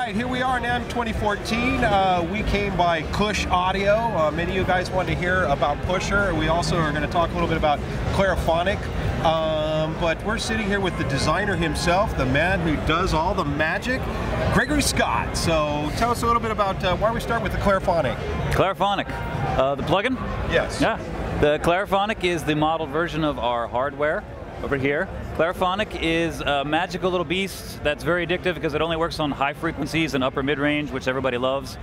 right, here we are, NAMM 2014. We came by Kush Audio. Many of you guys wanted to hear about Pusher. We also are going to talk a little bit about Clariphonic. But we're sitting here with the designer himself, the man who does all the magic, Gregory Scott. So tell us a little bit about why we start with the Clariphonic. Clariphonic, the plugin? Yes. Yeah. The Clariphonic is the modeled version of our hardware over here. Clariphonic is a magical little beast that's very addictive because it only works on high frequencies and upper mid-range, which everybody loves.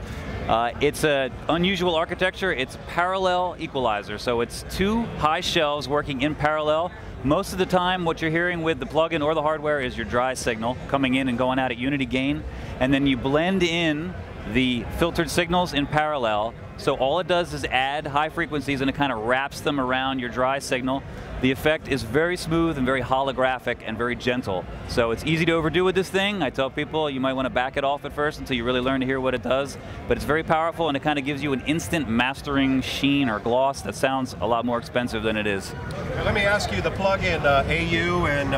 It's an unusual architecture. It's parallel equalizer, so it's two high shelves working in parallel. Most of the time, what you're hearing with the plugin or the hardware is your dry signal coming in and going out at unity gain, and then you blend in the filtered signals in parallel. So all it does is add high frequencies and it kind of wraps them around your dry signal. The effect is very smooth and very holographic and very gentle. So it's easy to overdo with this thing. I tell people you might want to back it off at first until you really learn to hear what it does. But it's very powerful and it kind of gives you an instant mastering sheen or gloss that sounds a lot more expensive than it is. Now, let me ask you the plugin AU and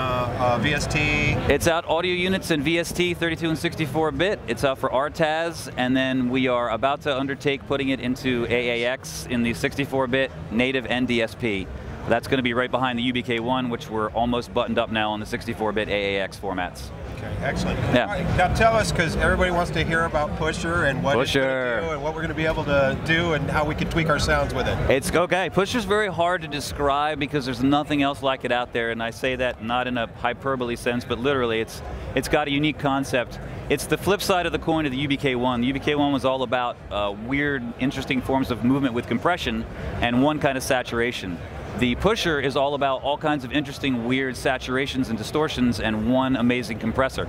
VST. It's out audio units in VST 32 and 64-bit. It's out for RTAS, and then we are about to undertake putting it into AAX in the 64-bit native and DSP. That's going to be right behind the UBK1, which we're almost buttoned up now on the 64-bit AAX formats. Okay, excellent. Yeah. All right, now tell us, because everybody wants to hear about Pusher and what it's going to do and what we're going to be able to do and how we can tweak our sounds with it. It's okay. Pusher's very hard to describe because there's nothing else like it out there, and I say that not in a hyperbole sense, but literally it's got a unique concept. It's the flip side of the coin of the UBK1. The UBK1 was all about weird, interesting forms of movement with compression and one kind of saturation. The Pusher is all about all kinds of interesting, weird saturations and distortions and one amazing compressor.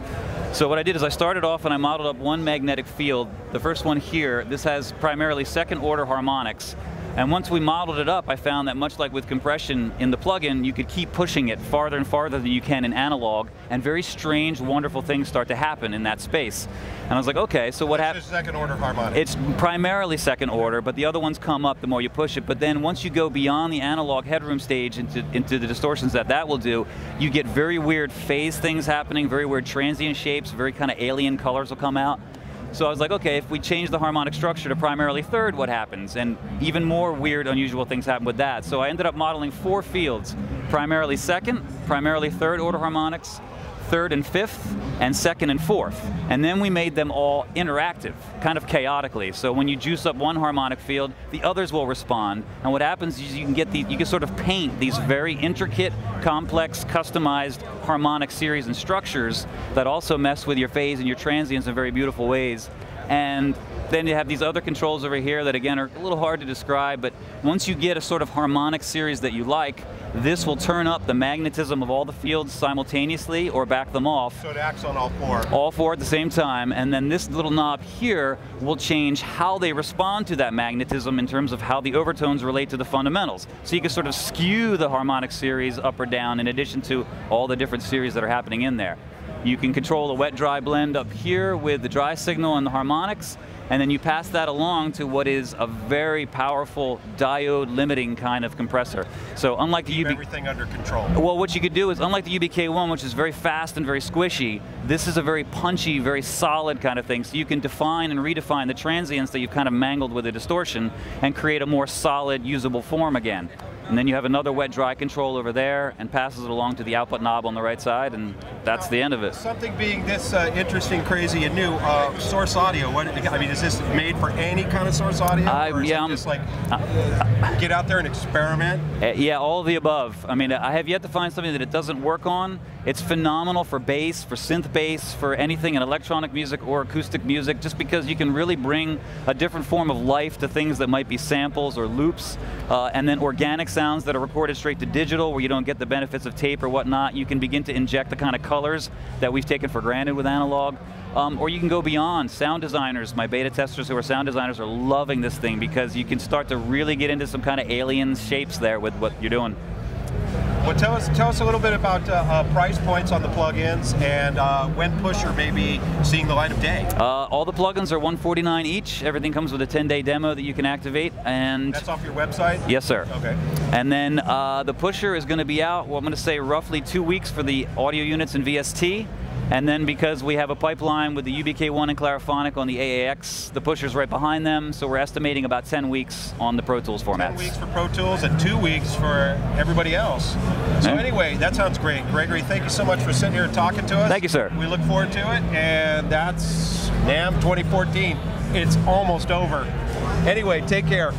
So what I did is I started off and I modeled up one magnetic field. The first one here, this has primarily second order harmonics. And once we modeled it up, I found that much like with compression in the plugin, you could keep pushing it farther and farther than you can in analog, and very strange, wonderful things start to happen in that space. And I was like, okay, so what happens? Second order harmonics. It's primarily second order, but the other ones come up the more you push it. But then once you go beyond the analog headroom stage into the distortions that will do, you get very weird phase things happening, very weird transient shapes, very kind of alien colors will come out. So I was like, okay, if we change the harmonic structure to primarily third, what happens? And even more weird, unusual things happen with that. So I ended up modeling 4 fields, primarily second, primarily third order harmonics, third and fifth, and second and fourth. And then we made them all interactive, kind of chaotically. So when you juice up one harmonic field, the others will respond. And what happens is you can sort of paint these very intricate, complex, customized harmonic series and structures that also mess with your phase and your transients in very beautiful ways. And then you have these other controls over here that again are a little hard to describe, but once you get a sort of harmonic series that you like, this will turn up the magnetism of all the fields simultaneously or back them off. So it acts on all 4. All 4 at the same time, and then this little knob here will change how they respond to that magnetism in terms of how the overtones relate to the fundamentals. So you can sort of skew the harmonic series up or down in addition to all the different series that are happening in there. You can control the wet-dry blend up here with the dry signal and the harmonics, and then you pass that along to what is a very powerful diode limiting kind of compressor. So unlike the everything under control. Well, what you could do is, unlike the UBK1, which is very fast and very squishy, this is a very punchy, very solid kind of thing. So you can define and redefine the transients that you've kind of mangled with a distortion and create a more solid, usable form again. And then you have another wet-dry control over there and passes it along to the output knob on the right side, and that's the end of it. Something being this interesting, crazy, and new, source audio, I mean, is this made for any kind of source audio? Or is it just like, get out there and experiment? Yeah, all of the above. I mean, I have yet to find something that it doesn't work on. It's phenomenal for bass, for synth bass, for anything in electronic music or acoustic music, just because you can really bring a different form of life to things that might be samples or loops, and then organic sounds that are recorded straight to digital where you don't get the benefits of tape or whatnot. You can begin to inject the kind of colors that we've taken for granted with analog. Or you can go beyond. Sound designers, my beta testers who are sound designers are loving this thing because you can start to really get into some kind of alien shapes there with what you're doing. Well, tell us a little bit about price points on the plugins and when Pusher may be seeing the light of day. All the plugins are $149 each. Everything comes with a 10-day demo that you can activate, and that's off your website? Yes, sir. Okay. And then the Pusher is going to be out, well, I'm going to say roughly 2 weeks for the audio units in VST, And then because we have a pipeline with the UBK1 and Clariphonic on the AAX, the pusher's right behind them, so we're estimating about 10 weeks on the Pro Tools formats. 10 weeks for Pro Tools and 2 weeks for everybody else. So anyway, that sounds great. Gregory, thank you so much for sitting here and talking to us. Thank you, sir. We look forward to it, and that's NAMM 2014. It's almost over. Anyway, take care.